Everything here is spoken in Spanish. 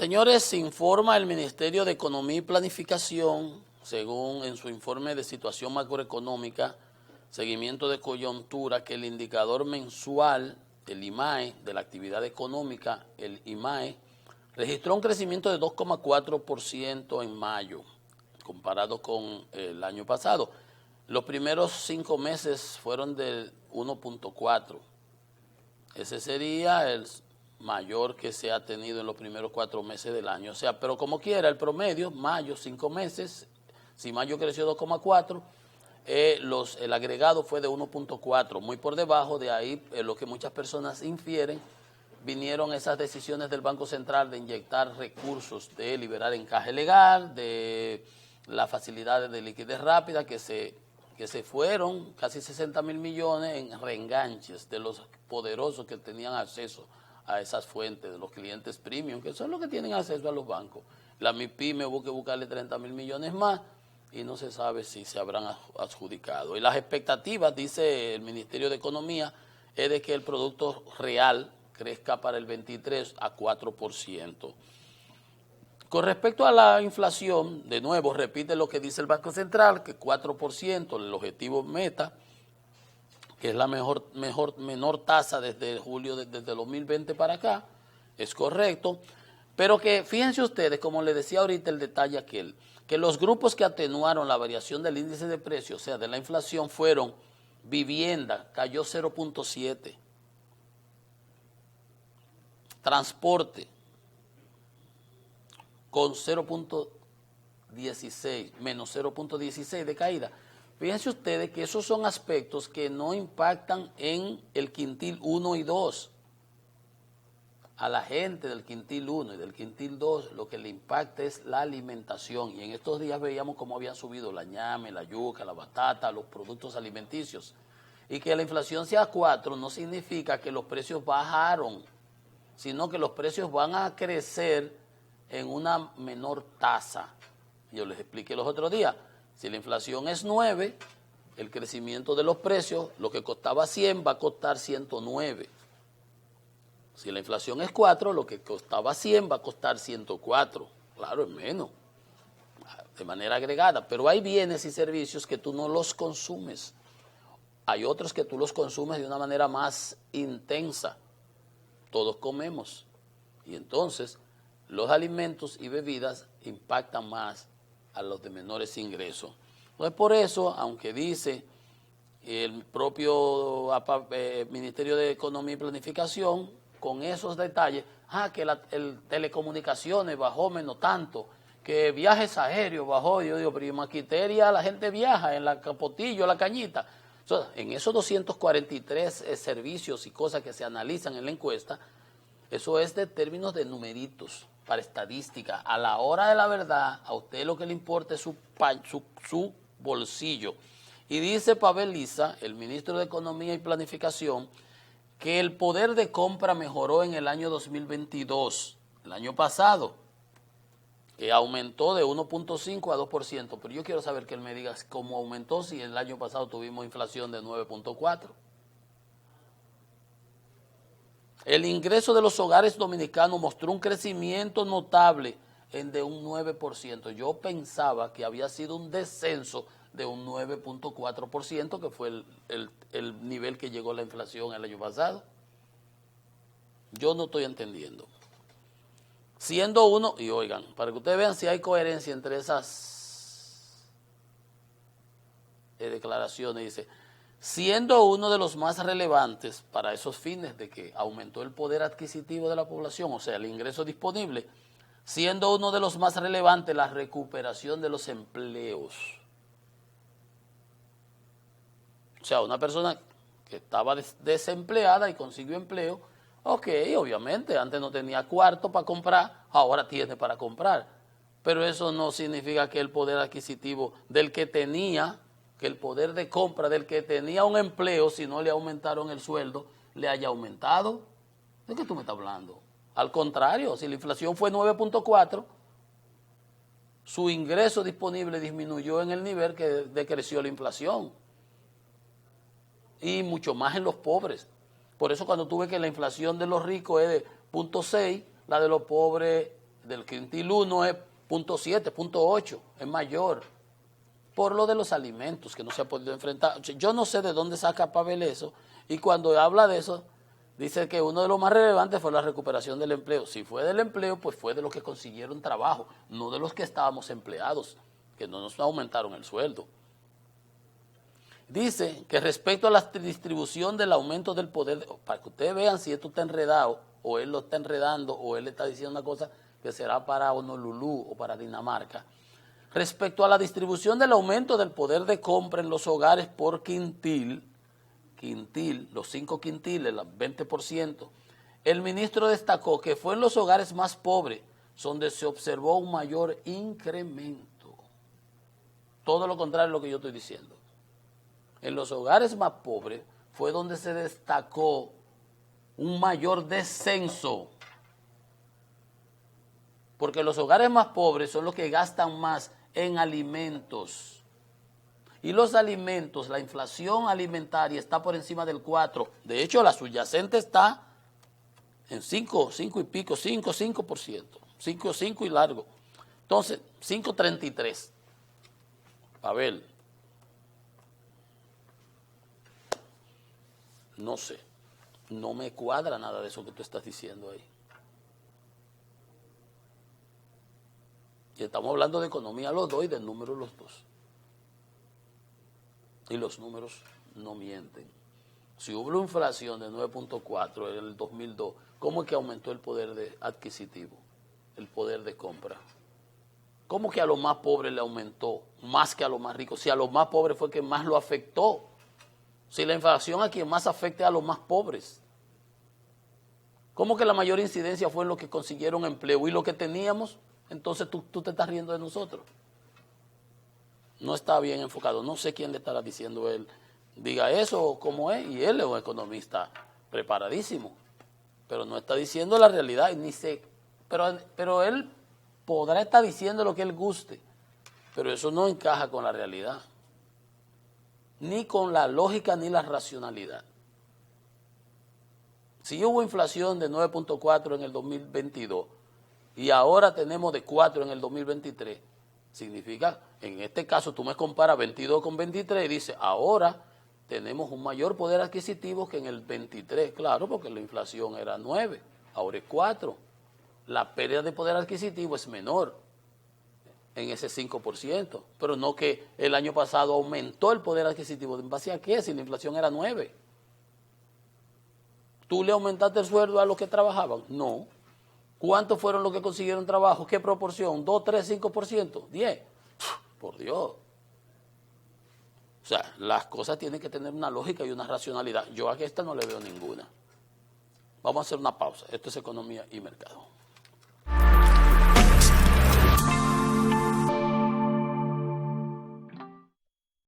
Señores, informa el Ministerio de Economía y Planificación, según en su informe de situación macroeconómica, seguimiento de coyuntura, que el indicador mensual, el IMAE, de la actividad económica, el IMAE, registró un crecimiento de 2,4% en mayo, comparado con el año pasado. Los primeros 5 meses fueron del 1,4%. Ese sería el mayor que se ha tenido en los primeros 4 meses del año. O sea, pero como quiera, el promedio, mayo, 5 meses, si mayo creció 2,4, el agregado fue de 1,4, muy por debajo. De ahí lo que muchas personas infieren, vinieron esas decisiones del Banco Central de inyectar recursos, de liberar encaje legal, de las facilidades de liquidez rápida que se fueron, casi 60,000 millones en reenganches de los poderosos que tenían acceso a esas fuentes, de los clientes premium, que son los que tienen acceso a los bancos. La MIPYME hubo que buscarle 30,000 millones más y no se sabe si se habrán adjudicado. Y las expectativas, dice el Ministerio de Economía, es de que el Producto Real crezca para el 23 a 4%. Con respecto a la inflación, de nuevo, repite lo que dice el Banco Central, que 4%, el objetivo meta, que es la menor tasa desde julio, desde 2020 para acá, es correcto, pero que fíjense ustedes, como les decía ahorita el detalle aquel, que los grupos que atenuaron la variación del índice de precios, o sea, de la inflación, fueron vivienda, cayó 0,7, transporte, con 0,16, menos 0,16 de caída. Fíjense ustedes que esos son aspectos que no impactan en el quintil 1 y 2. A la gente del quintil 1 y del quintil 2 lo que le impacta es la alimentación. Y en estos días veíamos cómo habían subido la ñame, la yuca, la batata, los productos alimenticios. Y que la inflación sea 4 no significa que los precios bajaron, sino que los precios van a crecer en una menor tasa. Yo les expliqué los otros días. Si la inflación es 9, el crecimiento de los precios, lo que costaba 100 va a costar 109. Si la inflación es 4, lo que costaba 100 va a costar 104. Claro, es menos, de manera agregada. Pero hay bienes y servicios que tú no los consumes. Hay otros que tú los consumes de una manera más intensa. Todos comemos. Y entonces los alimentos y bebidas impactan más a los de menores ingresos. Entonces, por eso, aunque dice el propio Ministerio de Economía y Planificación, con esos detalles, que el telecomunicaciones bajó menos tanto, que viajes aéreos bajó, yo digo, pero en Maquiteria la gente viaja, en la Capotillo, la Cañita. Entonces, en esos 243 servicios y cosas que se analizan en la encuesta, eso es de términos de numeritos, para estadística. A la hora de la verdad, a usted lo que le importa es su bolsillo. Y dice Pavel Lisa, el ministro de Economía y Planificación, que el poder de compra mejoró en el año 2022, el año pasado, que aumentó de 1,5 a 2%. Pero yo quiero saber que él me diga cómo aumentó si el año pasado tuvimos inflación de 9,4%. El ingreso de los hogares dominicanos mostró un crecimiento notable de un 9%. Yo pensaba que había sido un descenso de un 9,4%, que fue el nivel que llegó la inflación el año pasado. Yo no estoy entendiendo. Siendo uno, y oigan, para que ustedes vean si hay coherencia entre esas declaraciones, dice, siendo uno de los más relevantes para esos fines de que aumentó el poder adquisitivo de la población, o sea, el ingreso disponible, siendo uno de los más relevantes la recuperación de los empleos. O sea, una persona que estaba desempleada y consiguió empleo, ok, obviamente, antes no tenía cuarto para comprar, ahora tiene para comprar. Pero eso no significa que el poder adquisitivo del que tenía, que el poder de compra del que tenía un empleo, si no le aumentaron el sueldo, le haya aumentado. ¿De qué tú me estás hablando? Al contrario, si la inflación fue 9,4, su ingreso disponible disminuyó en el nivel que decreció la inflación. Y mucho más en los pobres. Por eso cuando tú ves que la inflación de los ricos es de 0,6, la de los pobres del quintil 1 es 0.7, 0.8, es mayor. Por lo de los alimentos que no se ha podido enfrentar. Yo no sé de dónde saca Pavel eso, y cuando habla de eso, dice que uno de los más relevantes fue la recuperación del empleo. Si fue del empleo, pues fue de los que consiguieron trabajo, no de los que estábamos empleados, que no nos aumentaron el sueldo. Dice que respecto a la distribución del aumento del poder, para que ustedes vean si esto está enredado, o él lo está enredando, o él está diciendo una cosa que será para Honolulu o para Dinamarca. Respecto a la distribución del aumento del poder de compra en los hogares por quintil, los 5 quintiles, el 20%, el ministro destacó que fue en los hogares más pobres donde se observó un mayor incremento. Todo lo contrario de lo que yo estoy diciendo. En los hogares más pobres fue donde se destacó un mayor descenso. Porque los hogares más pobres son los que gastan más en alimentos. Y los alimentos, la inflación alimentaria está por encima del 4%. De hecho, la subyacente está en 5 y pico, 5%. 5 y largo. Entonces, 5.33. A ver. No sé. No me cuadra nada de eso que tú estás diciendo ahí. Y estamos hablando de economía los dos y de números los dos. Y los números no mienten. Si hubo una inflación de 9.4 en el 2002, ¿cómo es que aumentó el poder adquisitivo, el poder de compra? ¿Cómo que a los más pobres le aumentó más que a los más ricos? Si a los más pobres fue que más lo afectó. Si la inflación a quien más afecta a los más pobres. ¿Cómo que la mayor incidencia fue en los que consiguieron empleo y lo que teníamos? Entonces tú te estás riendo de nosotros. No está bien enfocado. No sé quién le estará diciendo él. Diga eso como es. Y él es un economista preparadísimo. Pero no está diciendo la realidad. Ni sé. Pero él podrá estar diciendo lo que él guste. Pero eso no encaja con la realidad. Ni con la lógica ni la racionalidad. Si hubo inflación de 9.4 en el 2022 y ahora tenemos de 4 en el 2023, significa, en este caso tú me comparas 22 con 23 y dices, ahora tenemos un mayor poder adquisitivo que en el 23, claro, porque la inflación era 9, ahora es 4. La pérdida de poder adquisitivo es menor en ese 5%, pero no que el año pasado aumentó el poder adquisitivo. ¿En base a qué? Si la inflación era 9. ¿Tú le aumentaste el sueldo a los que trabajaban? No. ¿Cuántos fueron los que consiguieron trabajo? ¿Qué proporción? ¿2, 3, 5%? ¿10? Por Dios. O sea, las cosas tienen que tener una lógica y una racionalidad. Yo a esta no le veo ninguna. Vamos a hacer una pausa. Esto es Economía y Mercado.